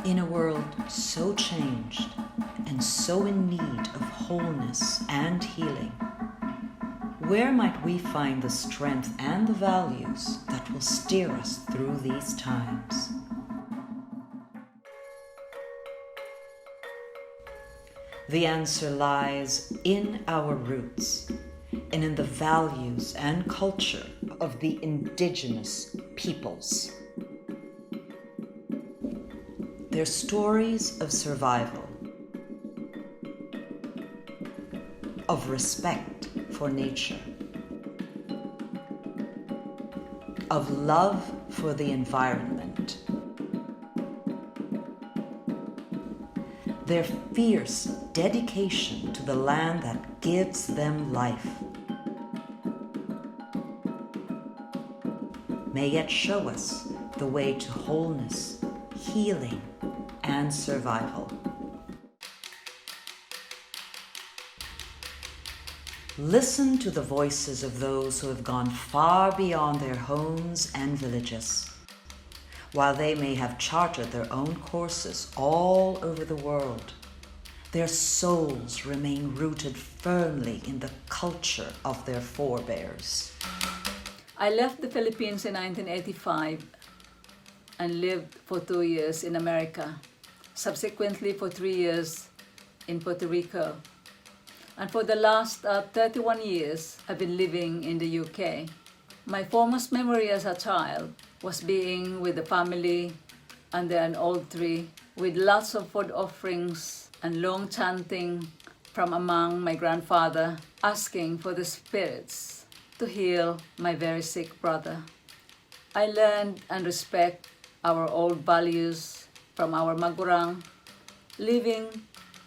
In a world so changed and so in need of wholeness and healing, where might we find the strength and the values that will steer us through these times? The answer lies in our roots and in the values and culture of the Indigenous Peoples. Their stories of survival, of respect for nature, of love for the environment, their fierce dedication to the land that gives them life, may yet show us the way to wholeness, healing, and survival. Listen to the voices of those who have gone far beyond their homes and villages. While they may have charted their own courses all over the world, their souls remain rooted firmly in the culture of their forebears. I left the Philippines in 1985 and lived for 2 years in America, subsequently for 3 years in Puerto Rico. And for the last 31 years, I've been living in the UK. My foremost memory as a child was being with the family under an old tree with lots of food offerings and long chanting from among my grandfather asking for the spirits to heal my very sick brother. I learned and respect our old values from our magurang, living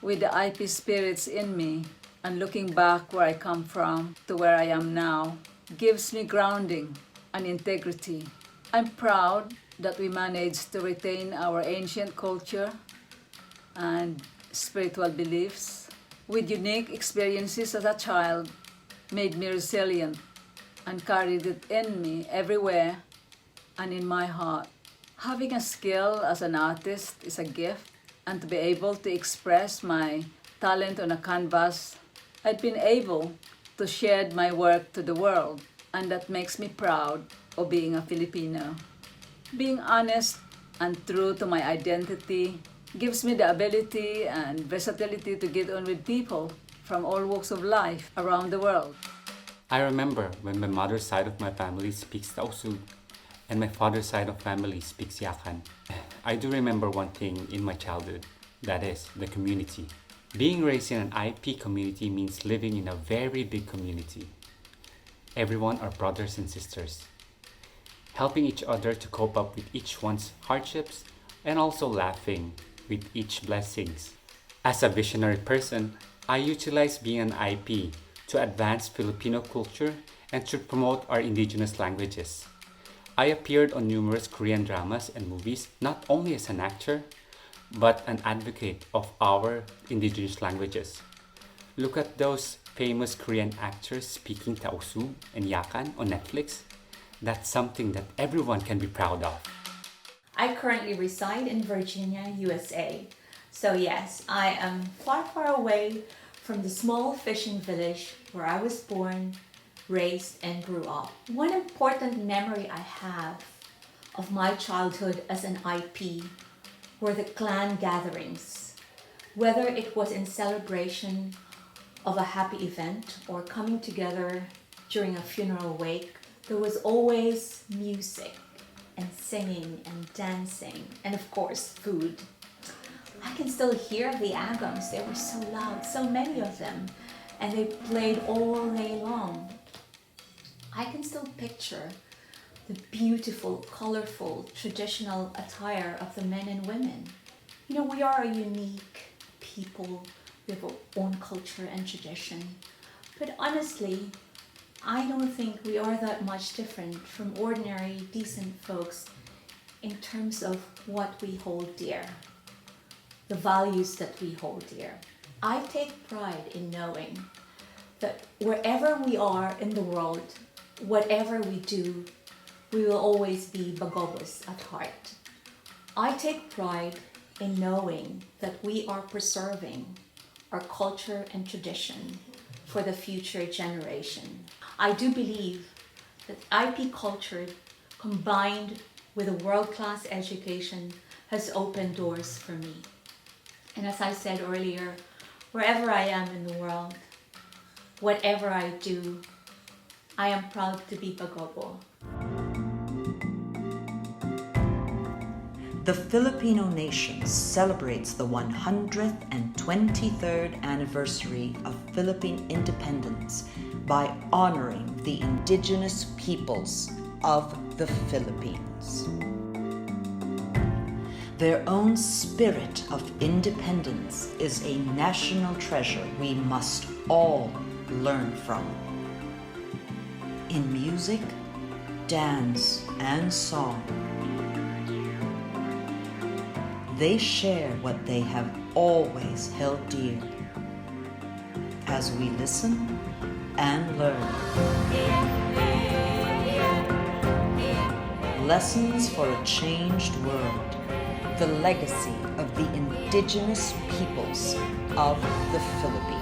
with the IP spirits in me and looking back where I come from to where I am now gives me grounding and integrity. I'm proud that we managed to retain our ancient culture and spiritual beliefs with unique experiences as a child made me resilient and carried it in me everywhere and in my heart. Having a skill as an artist is a gift, and to be able to express my talent on a canvas, I've been able to share my work to the world, and that makes me proud of being a Filipino. Being honest and true to my identity gives me the ability and versatility to get on with people from all walks of life around the world. I remember when my mother's side of my family speaks Tausug and my father's side of family speaks Yakan. I do remember one thing in my childhood, that is, the community. Being raised in an IP community means living in a very big community. Everyone are brothers and sisters, helping each other to cope up with each one's hardships and also laughing with each blessings. As a visionary person, I utilize being an IP to advance Filipino culture and to promote our indigenous languages. I appeared on numerous Korean dramas and movies not only as an actor, but an advocate of our indigenous languages. Look at those famous Korean actors speaking Tausug and Yakan on Netflix. That's something that everyone can be proud of. I currently reside in Virginia, USA. So yes, I am far, far away from the small fishing village where I was born, raised, and grew up. One important memory I have of my childhood as an IP were the clan gatherings. Whether it was in celebration of a happy event or coming together during a funeral wake, there was always music and singing and dancing and of course food. I can still hear the agams. They were so loud, so many of them, and they played all day long. I can still picture the beautiful, colorful, traditional attire of the men and women. You know, we are a unique people with our own culture and tradition. But honestly, I don't think we are that much different from ordinary, decent folks in terms of what we hold dear, the values that we hold dear. I take pride in knowing that wherever we are in the world, whatever we do, we will always be Bagobos at heart. I take pride in knowing that we are preserving our culture and tradition for the future generation. I do believe that IP culture combined with a world-class education has opened doors for me. And as I said earlier, wherever I am in the world, whatever I do, I am proud to be Pagobo. The Filipino nation celebrates the 123rd anniversary of Philippine Independence by honoring the Indigenous Peoples of the Philippines. Their own spirit of independence is a national treasure we must all learn from. In music, dance, and song, they share what they have always held dear. As we listen and learn, lessons for a changed world, the legacy of the Indigenous Peoples of the Philippines.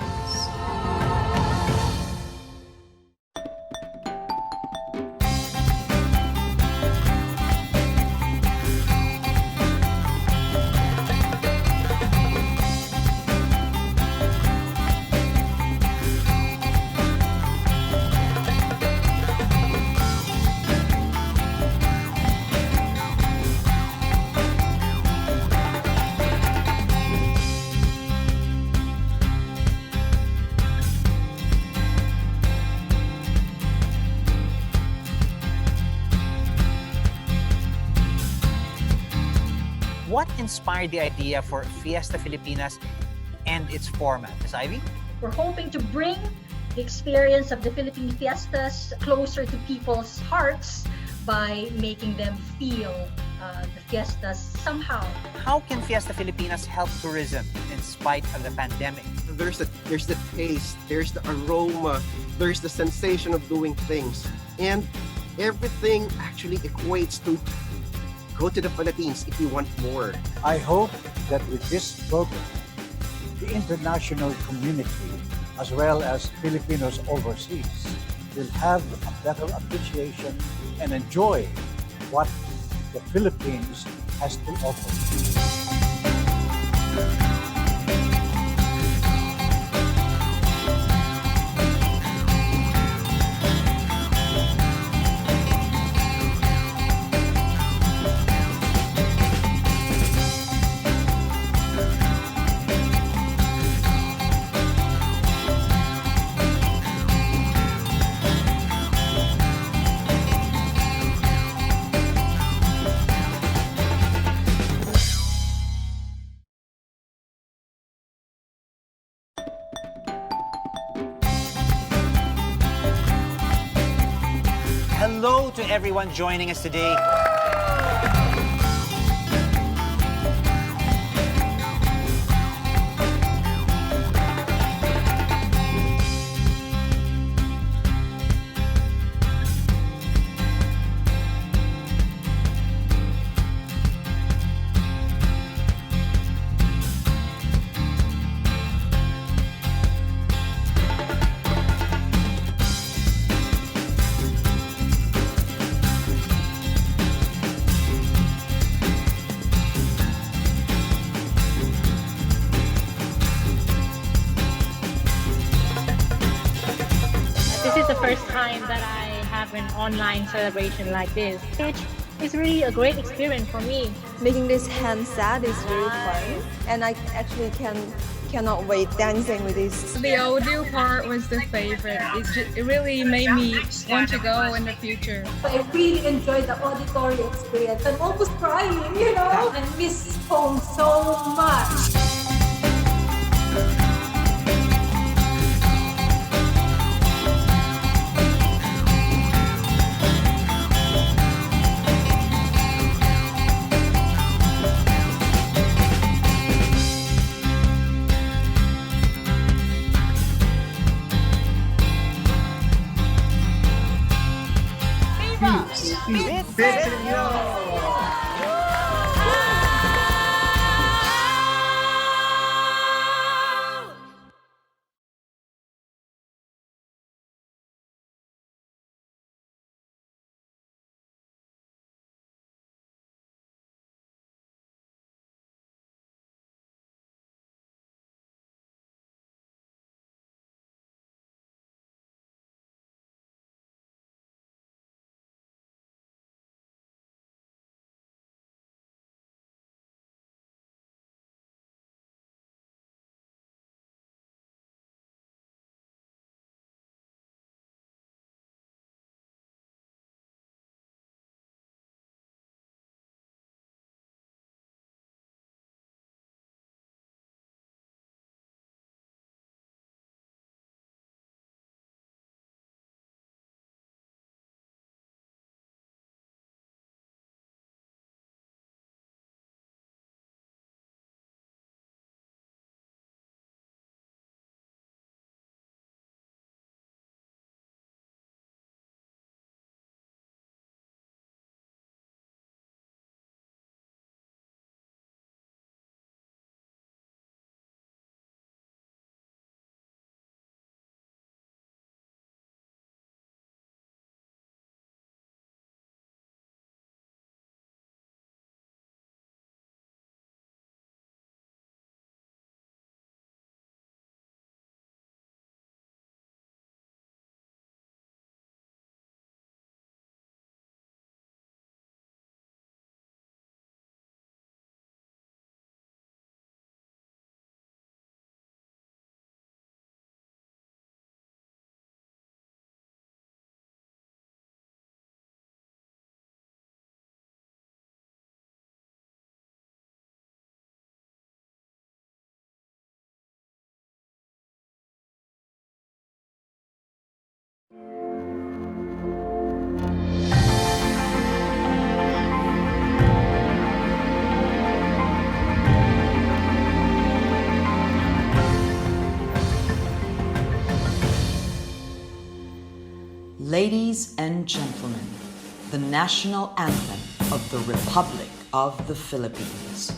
What inspired the idea for Fiesta Filipinas and its format? Ms. Ivy? We're hoping to bring the experience of the Philippine fiestas closer to people's hearts by making them feel the fiestas somehow. How can Fiesta Filipinas help tourism in spite of the pandemic? There's the taste, there's the aroma, there's the sensation of doing things. And everything actually equates to go to the Philippines if you want more. I hope that with this program, the international community, as well as Filipinos overseas, will have a better appreciation and enjoy what the Philippines has to offer. Hello to everyone joining us today. This is the first time that I have an online celebration like this. It's really a great experience for me. Making this hand set is really fun, and I actually cannot wait dancing with this. The audio part was the favorite. It really made me want to go in the future. I really enjoyed the auditory experience. I'm almost crying, you know? I miss home so much. Ladies and gentlemen, the national anthem of the Republic of the Philippines.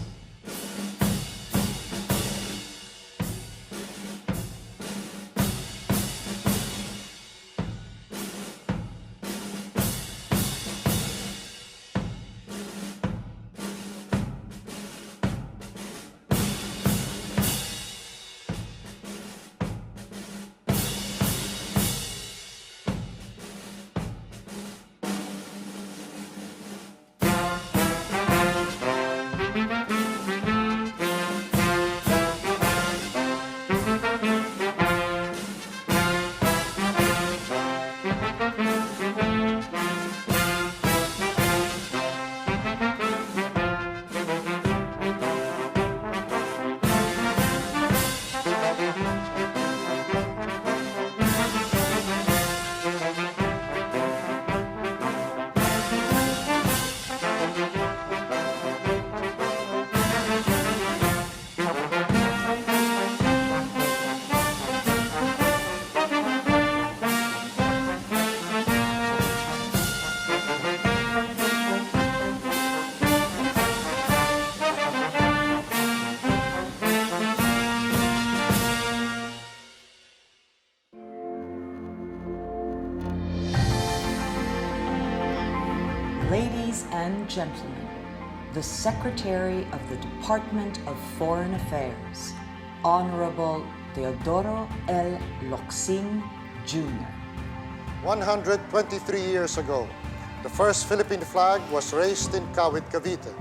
Ladies and gentlemen, the Secretary of the Department of Foreign Affairs, Honorable Teodoro L. Locsin, Jr. 123 years ago, the first Philippine flag was raised in Kawit, Cavite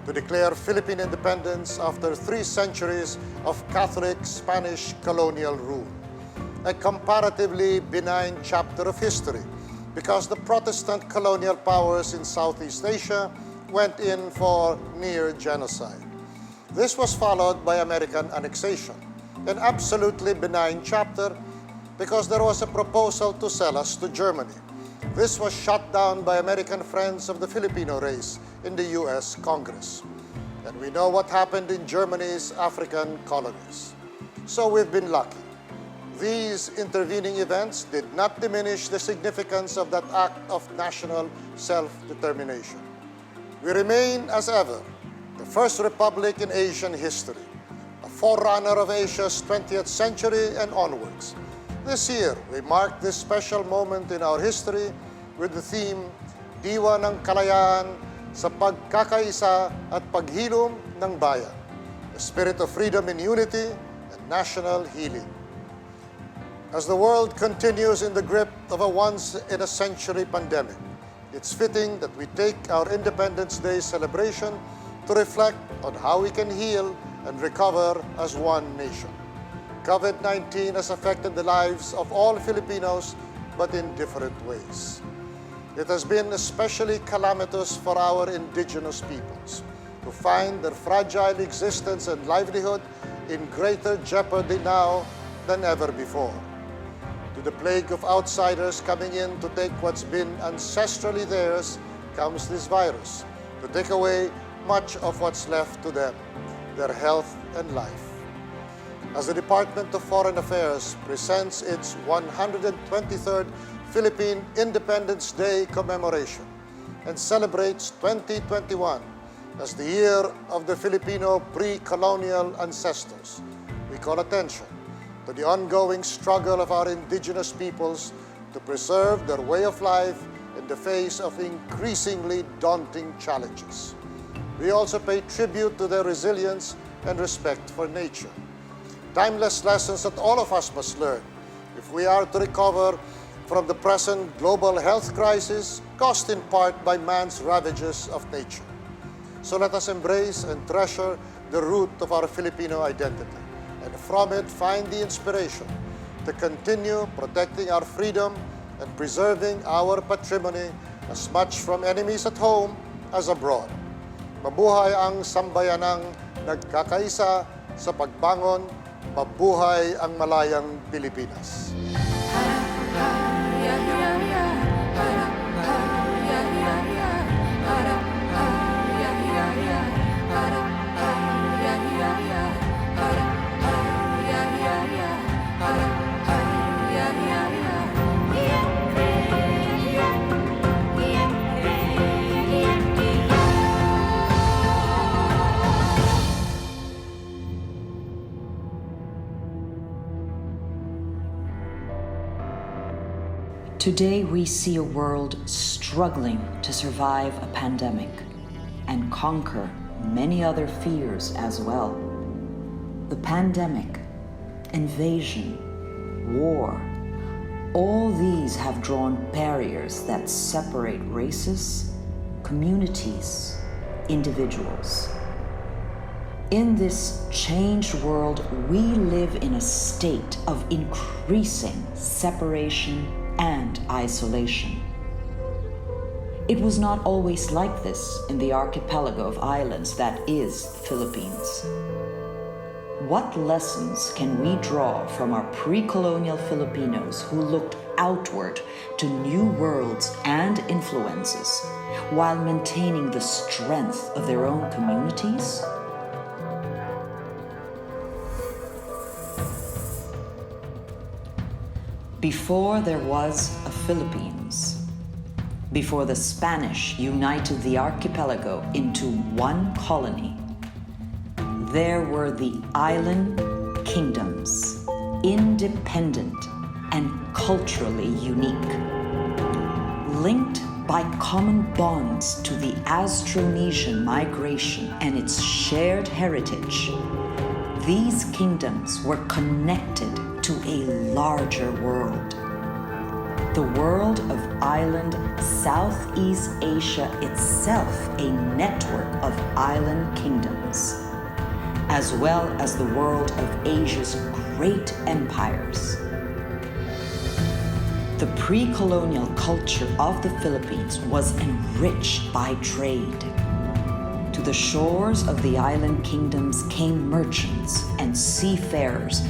to declare Philippine independence after 3 centuries of Catholic Spanish colonial rule. A comparatively benign chapter of history, because the Protestant colonial powers in Southeast Asia went in for near genocide. This was followed by American annexation, an absolutely benign chapter because there was a proposal to sell us to Germany. This was shot down by American friends of the Filipino race in the US Congress. And we know what happened in Germany's African colonies. So we've been lucky. These intervening events did not diminish the significance of that act of national self-determination. We remain, as ever, the first republic in Asian history, a forerunner of Asia's 20th century and onwards. This year, we mark this special moment in our history with the theme, Diwa ng Kalayaan sa Pagkakaisa at Paghilom ng Bayan, the spirit of freedom and unity and national healing. As the world continues in the grip of a once-in-a-century pandemic, it's fitting that we take our Independence Day celebration to reflect on how we can heal and recover as one nation. COVID-19 has affected the lives of all Filipinos, but in different ways. It has been especially calamitous for our Indigenous peoples, who find their fragile existence and livelihood in greater jeopardy now than ever before. To the plague of outsiders coming in to take what's been ancestrally theirs comes this virus, to take away much of what's left to them, their health and life. As the Department of Foreign Affairs presents its 123rd Philippine Independence Day commemoration and celebrates 2021 as the year of the Filipino Pre-Colonial Ancestors, we call attention to the ongoing struggle of our indigenous peoples to preserve their way of life in the face of increasingly daunting challenges. We also pay tribute to their resilience and respect for nature. Timeless lessons that all of us must learn if we are to recover from the present global health crisis caused in part by man's ravages of nature. So let us embrace and treasure the root of our Filipino identity, and from it find the inspiration to continue protecting our freedom and preserving our patrimony as much from enemies at home as abroad. Mabuhay ang sambayanang nagkakaisa sa pagbangon, mabuhay ang malayang Pilipinas. Today we see a world struggling to survive a pandemic and conquer many other fears as well. The pandemic, invasion, war, all these have drawn barriers that separate races, communities, individuals. In this changed world, we live in a state of increasing separation and isolation. It was not always like this in the archipelago of islands that is the Philippines. What lessons can we draw from our pre-colonial Filipinos who looked outward to new worlds and influences while maintaining the strength of their own communities? Before there was a Philippines, before the Spanish united the archipelago into one colony, there were the island kingdoms, independent and culturally unique, linked by common bonds to the Austronesian migration and its shared heritage. These kingdoms were connected to a larger world. The world of island Southeast Asia itself, a network of island kingdoms, as well as the world of Asia's great empires. The pre-colonial culture of the Philippines was enriched by trade. To the shores of the island kingdoms came merchants and seafarers,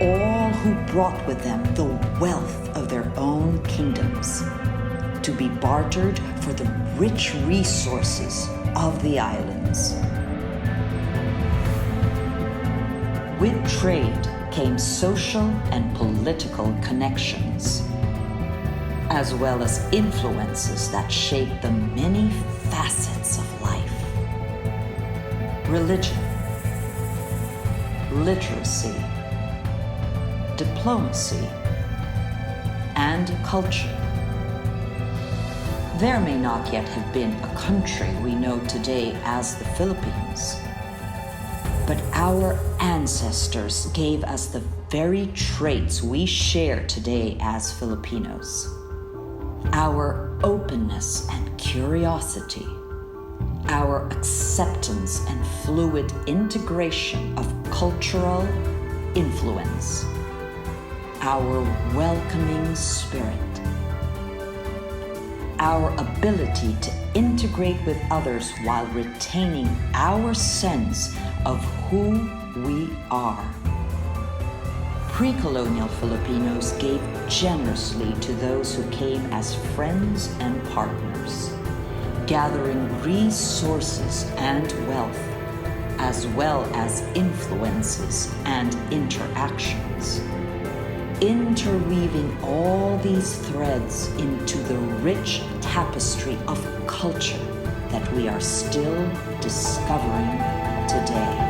all who brought with them the wealth of their own kingdoms, to be bartered for the rich resources of the islands. With trade came social and political connections, as well as influences that shaped the many facets of life. Religion, literacy, diplomacy, and culture. There may not yet have been a country we know today as the Philippines, but our ancestors gave us the very traits we share today as Filipinos. Our openness and curiosity, our acceptance and fluid integration of cultural influence, our welcoming spirit, our ability to integrate with others while retaining our sense of who we are. Pre-colonial Filipinos gave generously to those who came as friends and partners, gathering resources and wealth, as well as influences and interactions, interweaving all these threads into the rich tapestry of culture that we are still discovering today.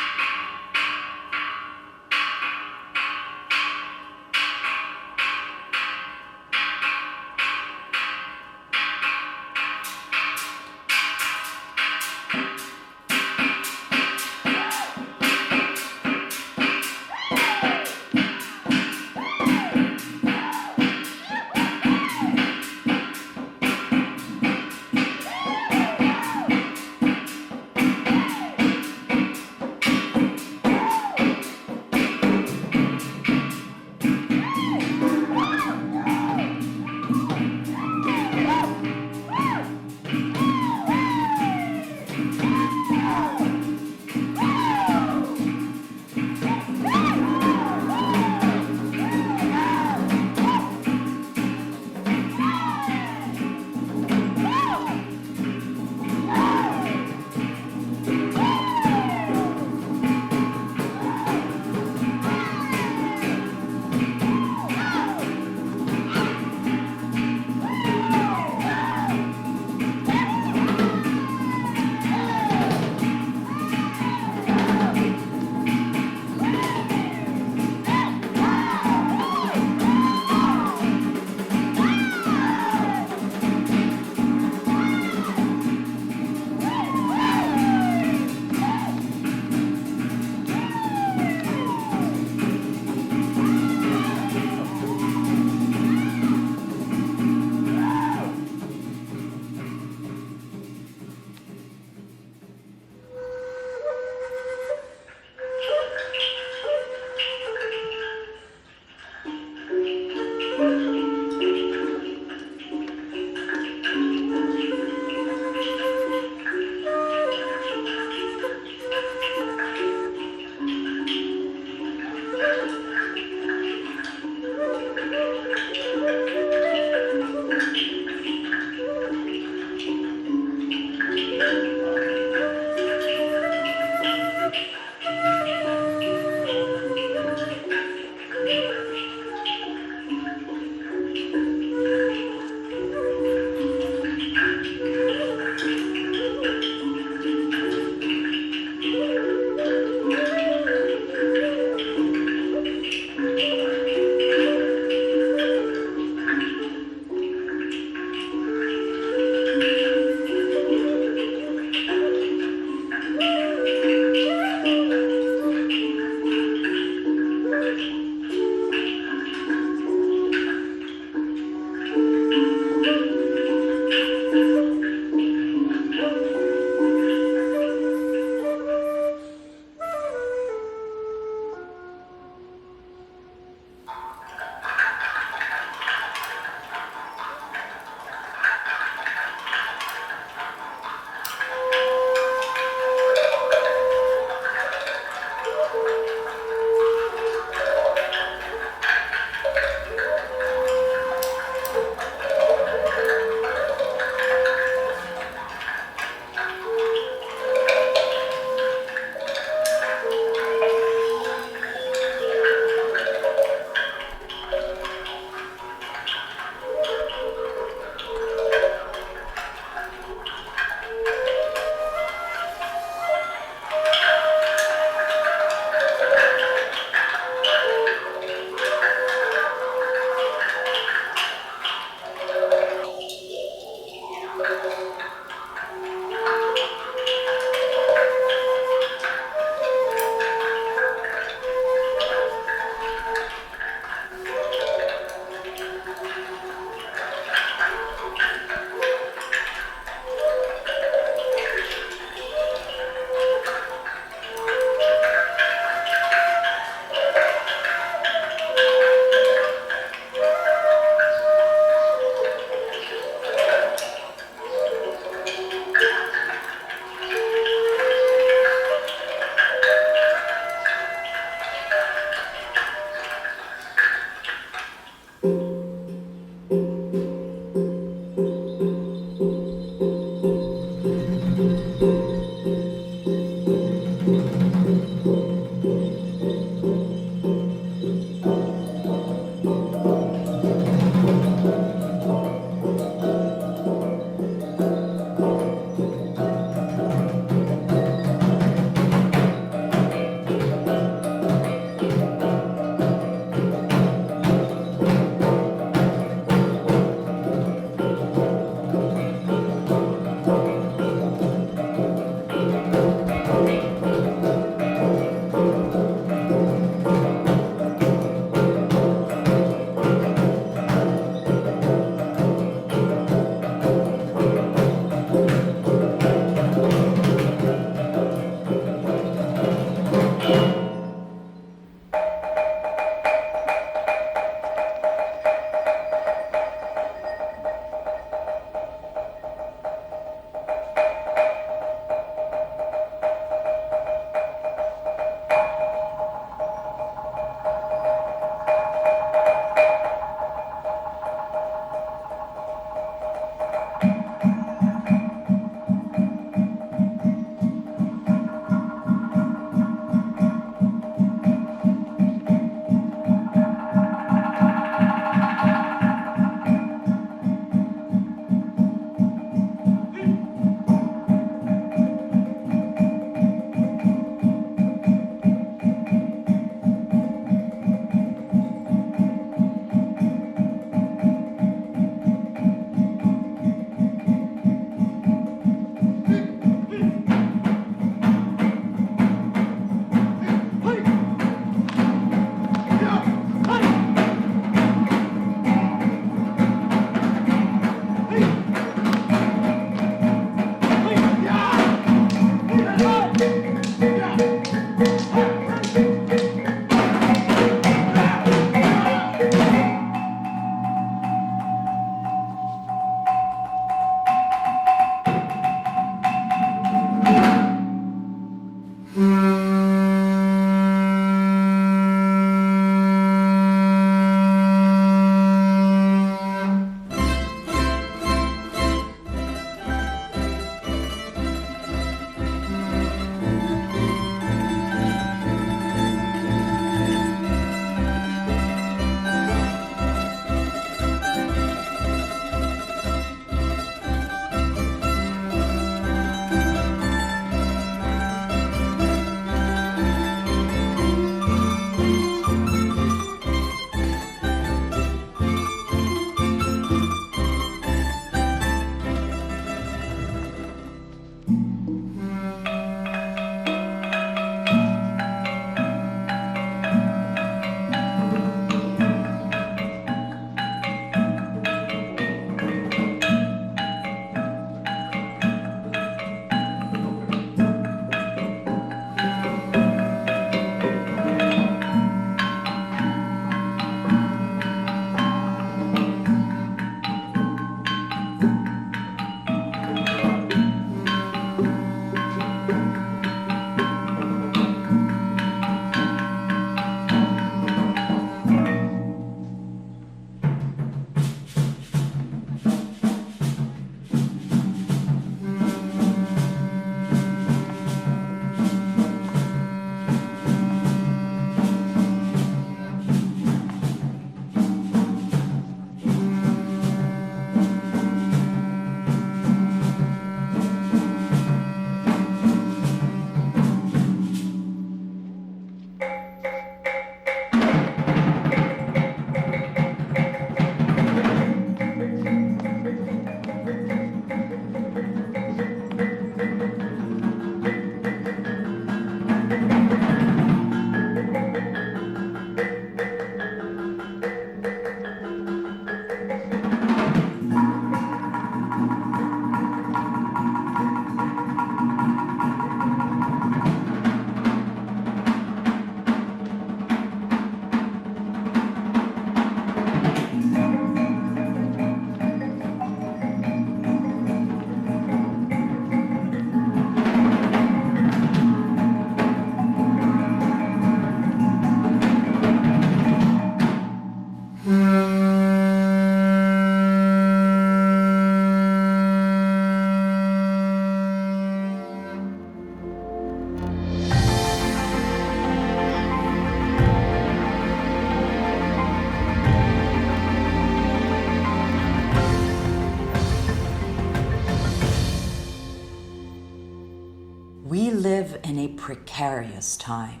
precarious time,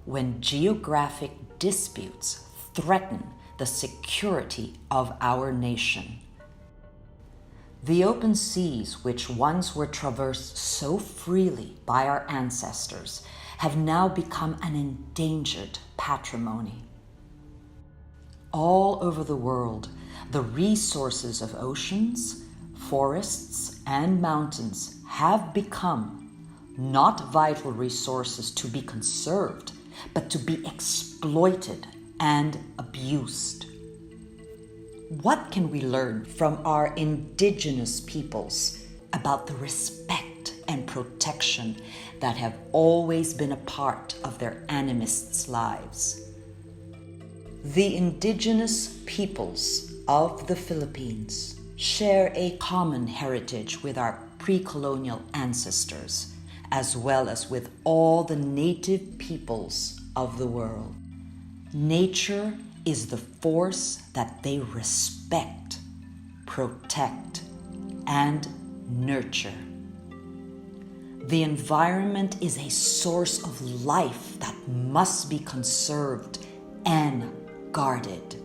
when geographic disputes threaten the security of our nation. The open seas, which once were traversed so freely by our ancestors, have now become an endangered patrimony. All over the world, the resources of oceans, forests, and mountains have become not vital resources to be conserved, but to be exploited and abused. What can we learn from our indigenous peoples about the respect and protection that have always been a part of their animists' lives? The indigenous peoples of the Philippines share a common heritage with our pre-colonial ancestors, as well as with all the native peoples of the world. Nature is the force that they respect, protect, and nurture. The environment is a source of life that must be conserved and guarded.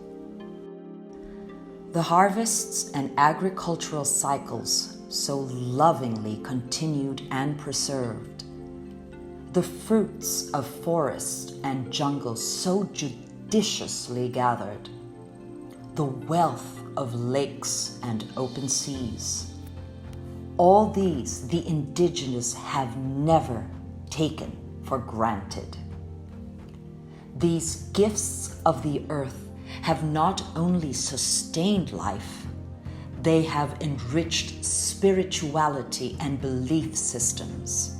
The harvests and agricultural cycles so lovingly continued and preserved, the fruits of forest and jungle so judiciously gathered, the wealth of lakes and open seas, all these the indigenous have never taken for granted. These gifts of the earth have not only sustained life, they have enriched spirituality and belief systems,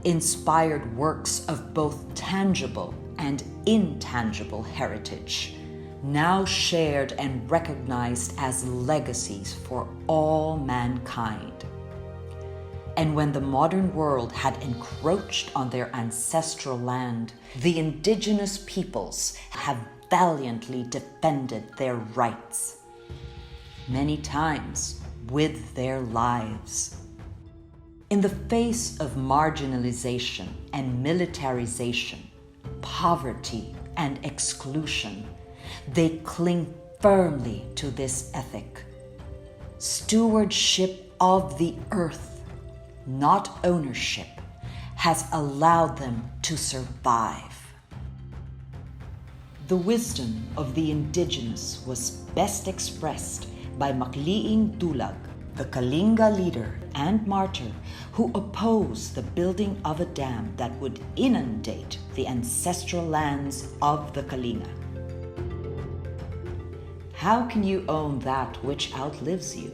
inspired works of both tangible and intangible heritage, now shared and recognized as legacies for all mankind. And when the modern world had encroached on their ancestral land, the indigenous peoples have valiantly defended their rights, many times with their lives. In the face of marginalization and militarization, poverty and exclusion, they cling firmly to this ethic. Stewardship of the earth, not ownership, has allowed them to survive. The wisdom of the indigenous was best expressed by Makliing Dulag, the Kalinga leader and martyr who opposed the building of a dam that would inundate the ancestral lands of the Kalinga. How can you own that which outlives you?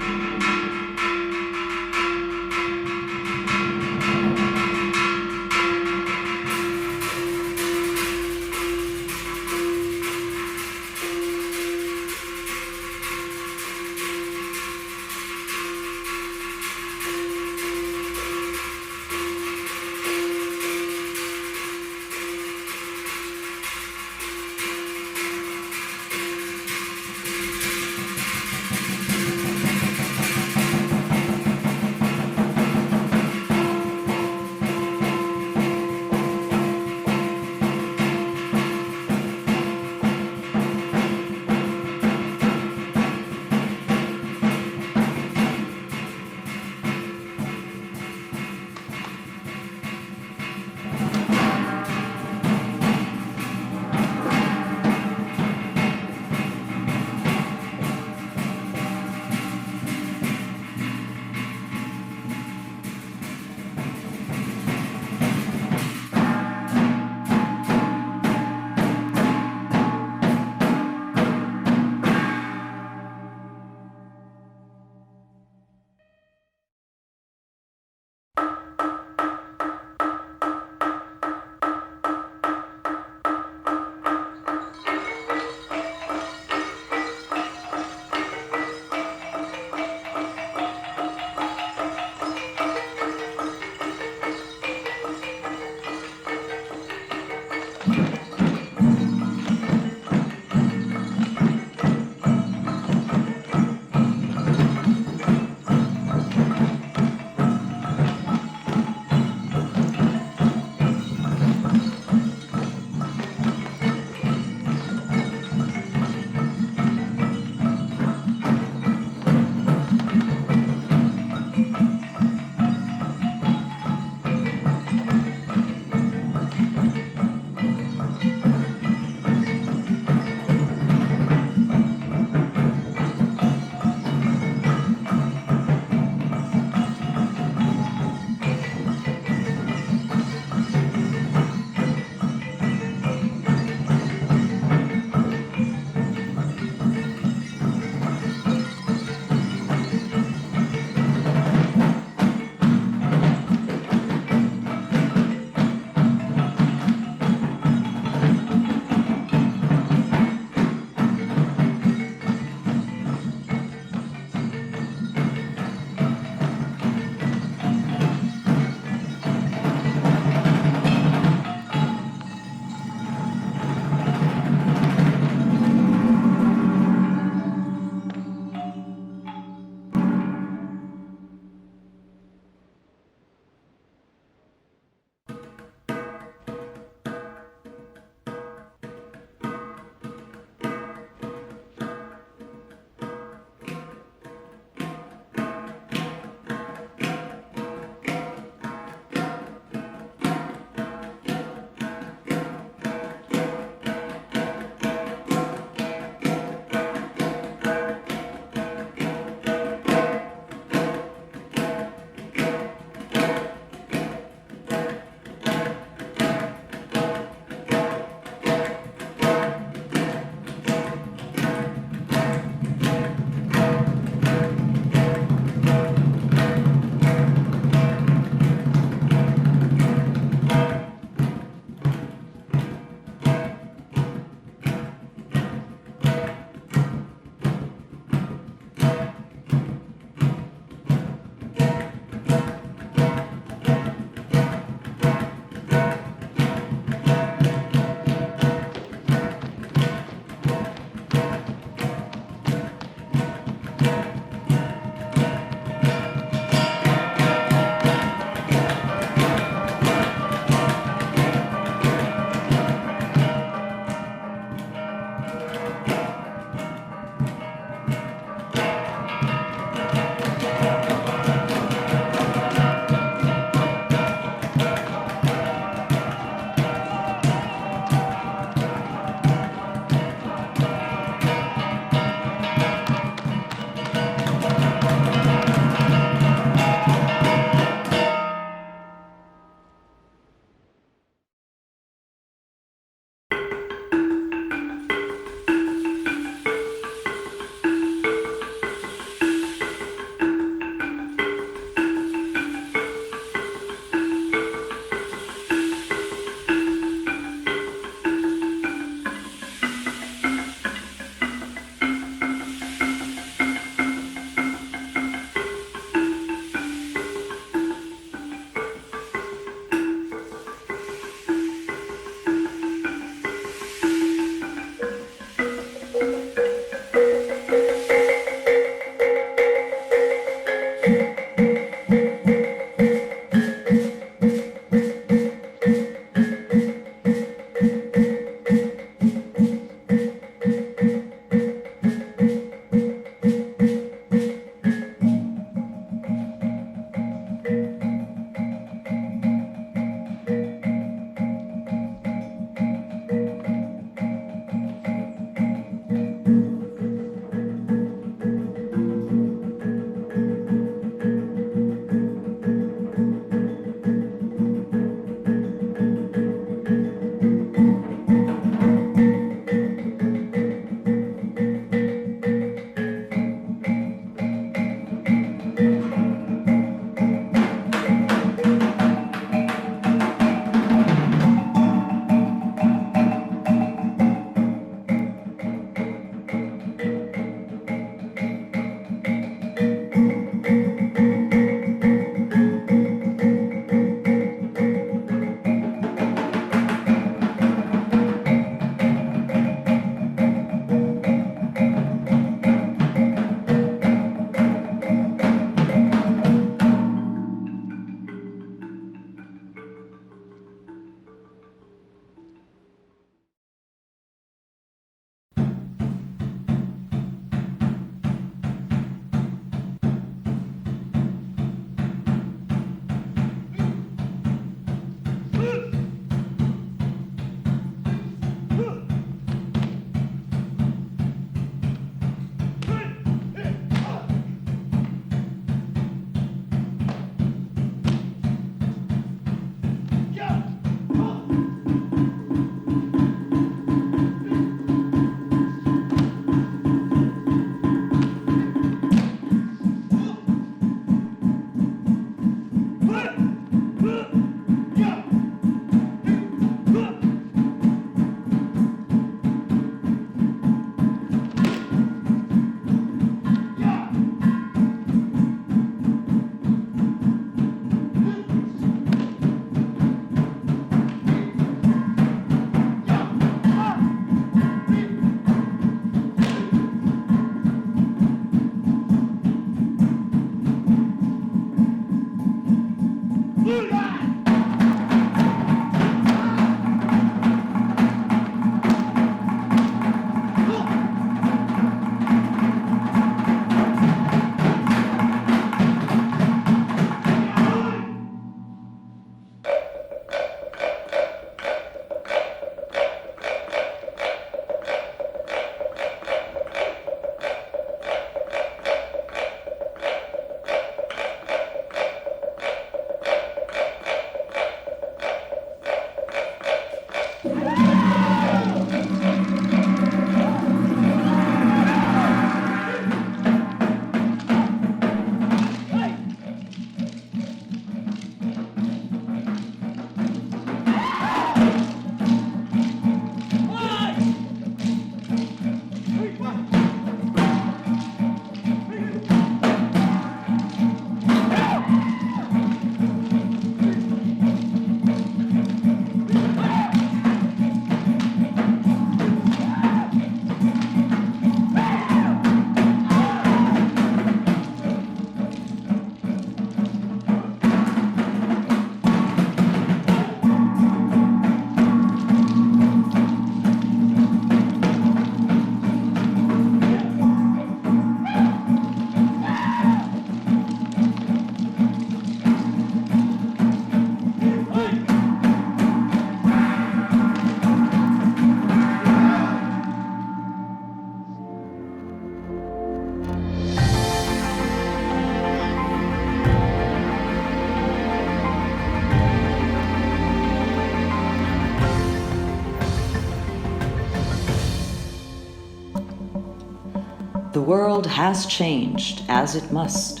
The world has changed, as it must.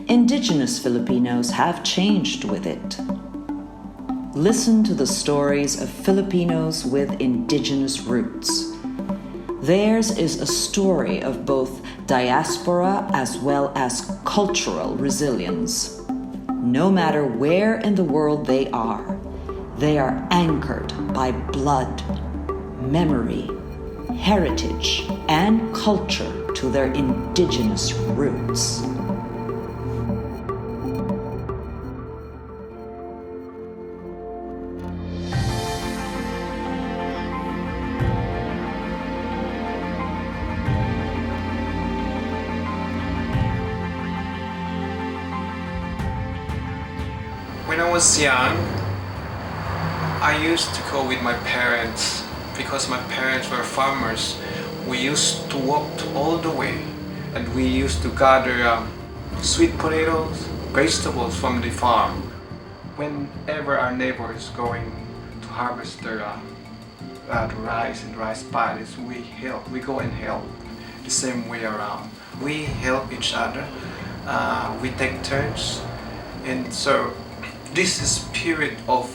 Indigenous Filipinos have changed with it. Listen to the stories of Filipinos with indigenous roots. Theirs is a story of both diaspora as well as cultural resilience. No matter where in the world they are anchored by blood, memory, heritage, and culture to their indigenous roots. When I was young, I used to go with my parents because my parents were farmers. We used to walk all the way and we used to gather sweet potatoes, vegetables from the farm. Whenever our neighbor is going to harvest the rice and rice paddies, we go and help the same way around. We help each other, we take turns, and so this spirit of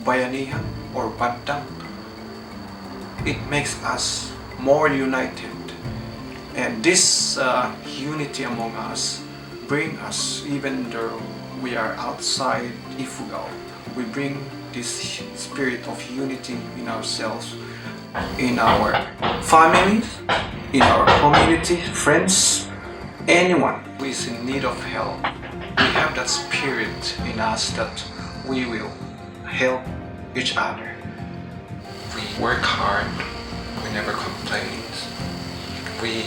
bayanihan or bandang, it makes us more united, and this unity among us bring us, even though we are outside Ifugao, we bring this spirit of unity in ourselves, in our families, in our community, friends, anyone who is in need of help. We have that spirit in us that we will help each other. We work hard, we never complain. We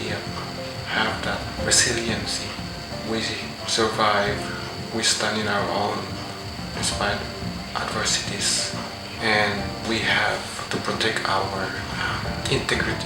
have that resiliency. We survive, we stand in our own despite adversities, and we have to protect our integrity.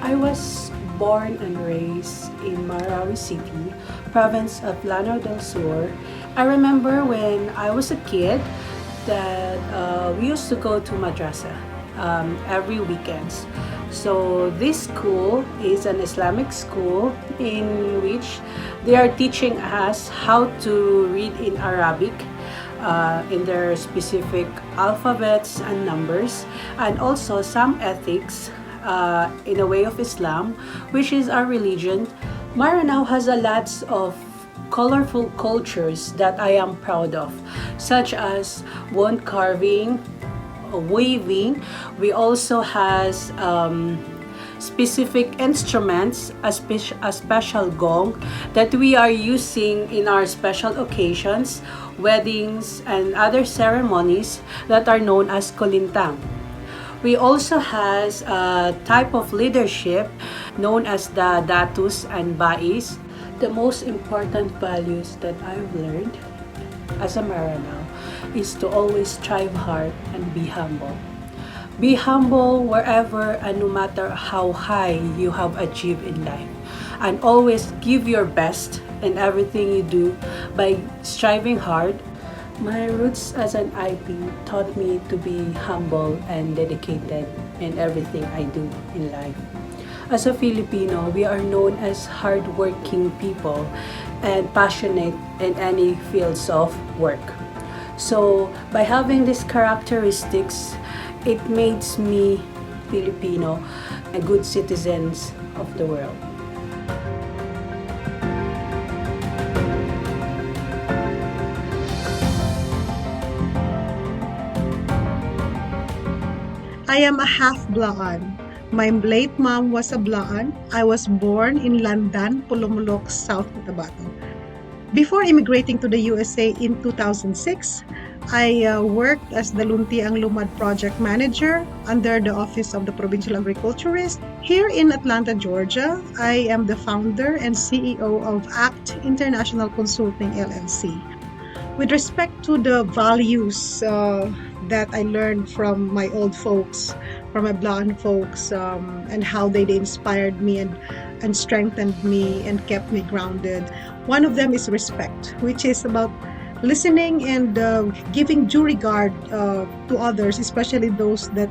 I was born and raised in Marawi City, province of Lanao del Sur. I remember when I was a kid that we used to go to madrasa every weekends. So this school is an Islamic school in which they are teaching us how to read in Arabic, in their specific alphabets and numbers, and also some ethics in a way of Islam, which is our religion. Maranao has a lot of colorful cultures that I am proud of, such as wood carving, weaving. We also has specific instruments, a special gong that we are using in our special occasions, weddings, and other ceremonies that are known as kolintang. We also has a type of leadership known as the datus and bais. The most important values that I've learned as a Maranao is to always strive hard and be humble. Be humble wherever and no matter how high you have achieved in life. And always give your best in everything you do by striving hard. My roots as an IP taught me to be humble and dedicated in everything I do in life. As a Filipino, we are known as hardworking people and passionate in any fields of work. So by having these characteristics, it makes me Filipino and good citizens of the world. I am a half Blaan. My late mom was a Blaan. I was born in Landan, Pulumulok, South Cotabato. Before immigrating to the USA in 2006, I worked as the Luntiang Lumad Project Manager under the Office of the Provincial Agriculturist. Here in Atlanta, Georgia, I am the founder and CEO of ACT International Consulting LLC. With respect to the values that I learned from my old folks, from my Blaan folks, and how they inspired me and strengthened me and kept me grounded. One of them is respect, which is about listening and giving due regard to others, especially those that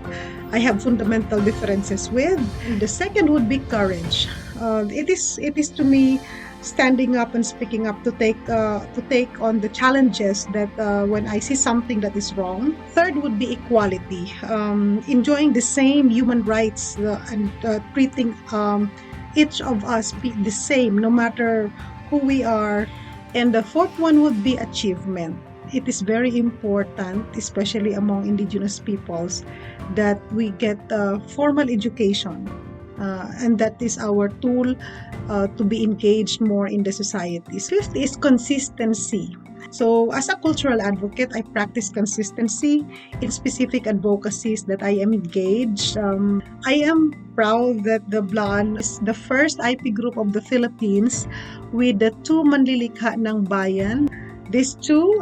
I have fundamental differences with. The second would be courage. It is to me standing up and speaking up to take on the challenges that when I see something that is wrong. Third would be equality, enjoying the same human rights and treating each of us be the same no matter who we are. And the fourth one would be achievement. It is very important, especially among Indigenous peoples, that we get formal education. And that is our tool to be engaged more in the society. Fifth is consistency. So as a cultural advocate, I practice consistency in specific advocacies that I am engaged. I am proud that the Blaan is the first IP group of the Philippines with the two manlilikha ng bayan. These two,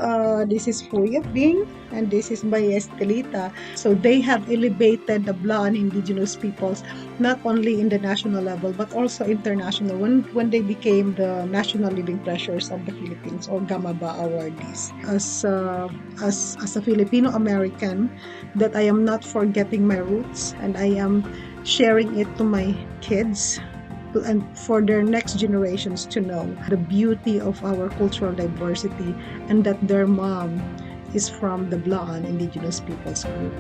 this is Fuya Bing and this is Baye Estelita. So they have elevated the Blaan Indigenous peoples not only in the national level but also international when they became the National Living Treasures of the Philippines or Gamaba awardees. As a Filipino American, that I am not forgetting my roots and I am sharing it to my kids and for their next generations to know the beauty of our cultural diversity and that their mom is from the Blaan Indigenous Peoples group.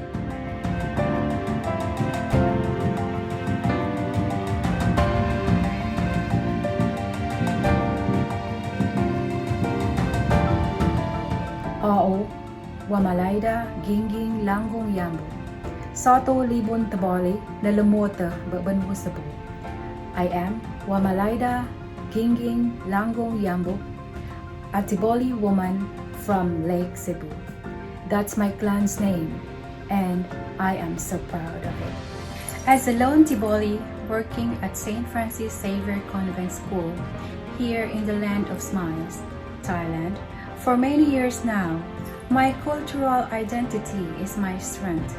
Oo, Wamalayda, Gingging, Langgong Yambo, Sato Libon Tabali, Nalamota, Babanwo Sabu. I am Wamalayda, Gingging, Langgong Yambo, a Tiboli woman from Lake Cebu. That's my clan's name, and I am so proud of it. As a lone Tiboli working at St. Francis Xavier Convent School here in the Land of Smiles, Thailand, for many years now, my cultural identity is my strength.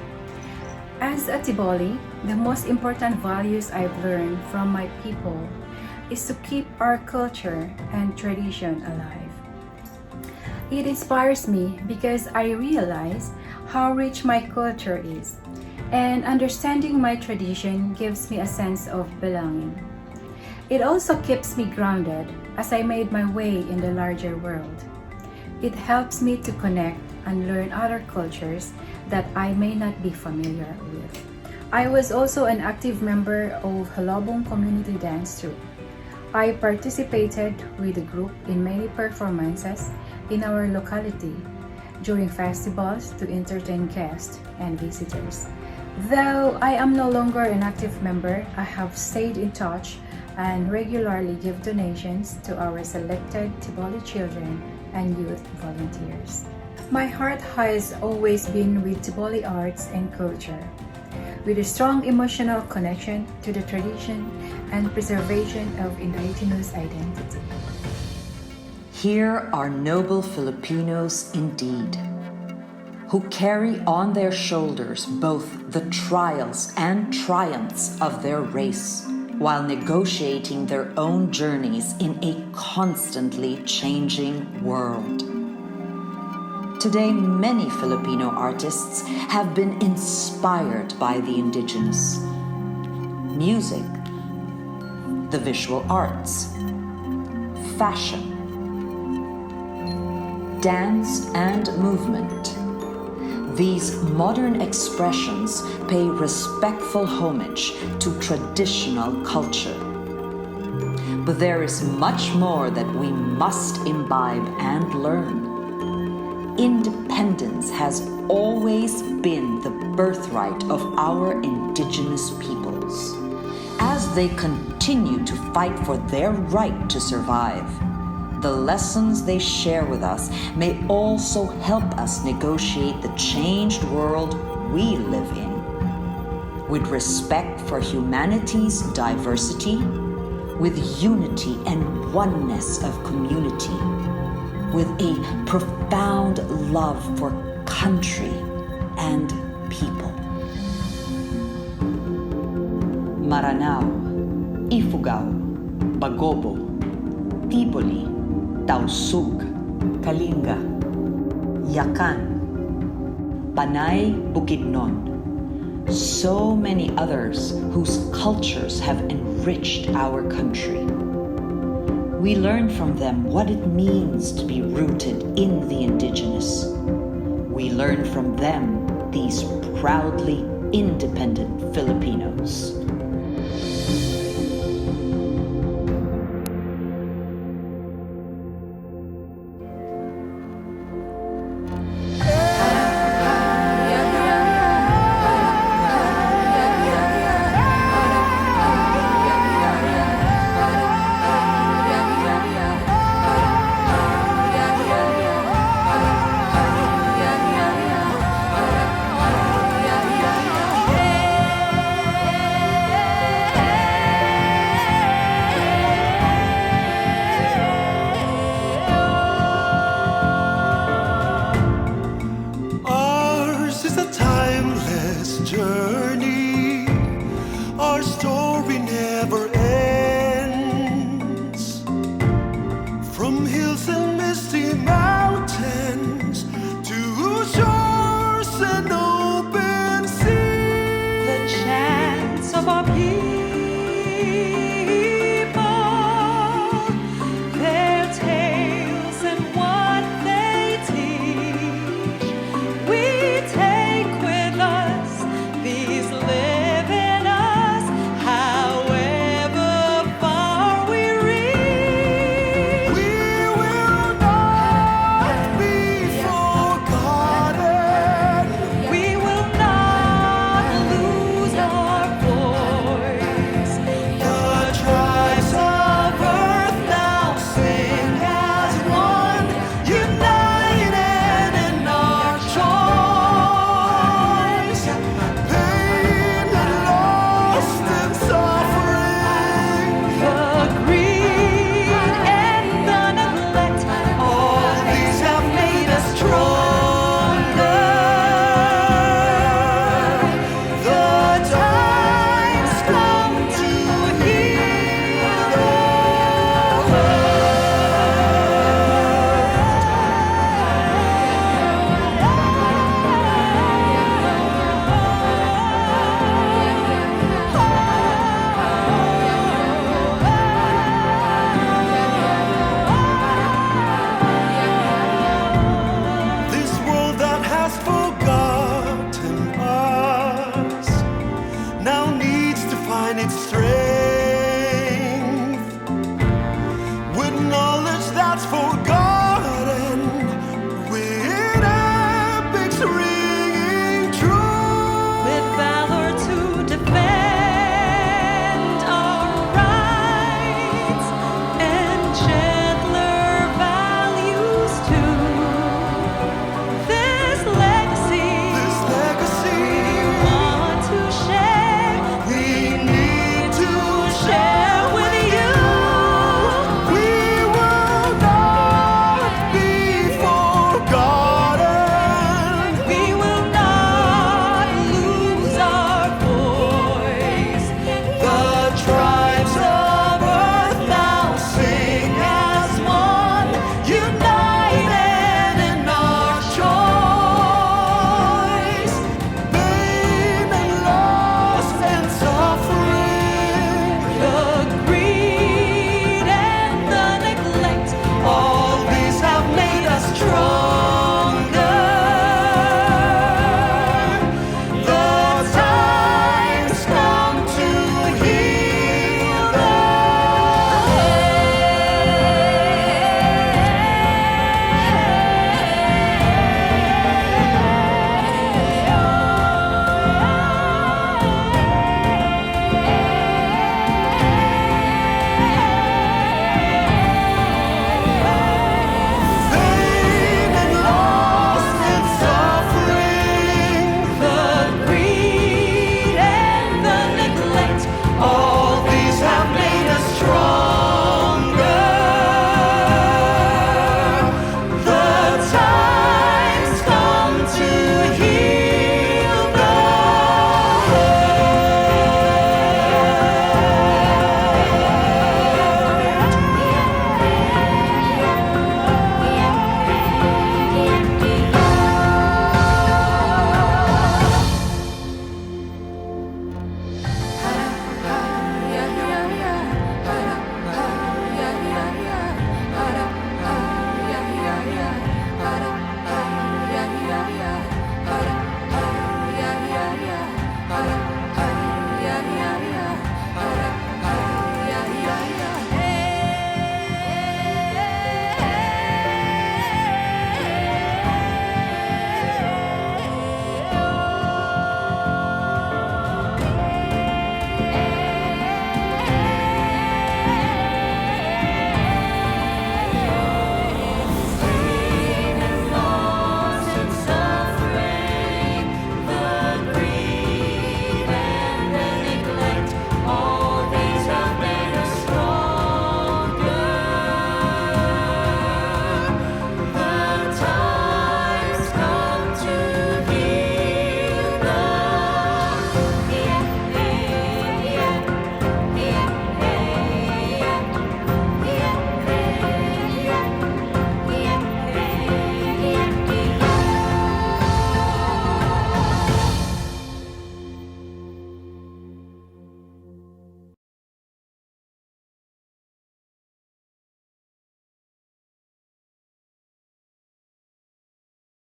As a Tiboli, the most important values I've learned from my people is to keep our culture and tradition alive. It inspires me because I realize how rich my culture is, and understanding my tradition gives me a sense of belonging. It also keeps me grounded as I made my way in the larger world. It helps me to connect and learn other cultures that I may not be familiar with. I was also an active member of Halabong Community Dance Troupe. I participated with the group in many performances in our locality during festivals to entertain guests and visitors. Though I am no longer an active member, I have stayed in touch and regularly give donations to our selected Tiboli children and youth volunteers. My heart has always been with Tiboli arts and culture, with a strong emotional connection to the tradition and preservation of indigenous identity. Here are noble Filipinos indeed, who carry on their shoulders both the trials and triumphs of their race, while negotiating their own journeys in a constantly changing world. Today, many Filipino artists have been inspired by the indigenous. Music, the visual arts, fashion, dance and movement. These modern expressions pay respectful homage to traditional culture. But there is much more that we must imbibe and learn. Independence has always been the birthright of our indigenous peoples. As they continue to fight for their right to survive, the lessons they share with us may also help us negotiate the changed world we live in. With respect for humanity's diversity, with unity and oneness of community, with a profound love for country and people. Maranao, Ifugao, Bagobo, Tiboli, Tausug, Kalinga, Yakan, Panay Bukidnon, so many others whose cultures have enriched our country. We learn from them what it means to be rooted in the indigenous. We learn from them, these proudly independent Filipinos.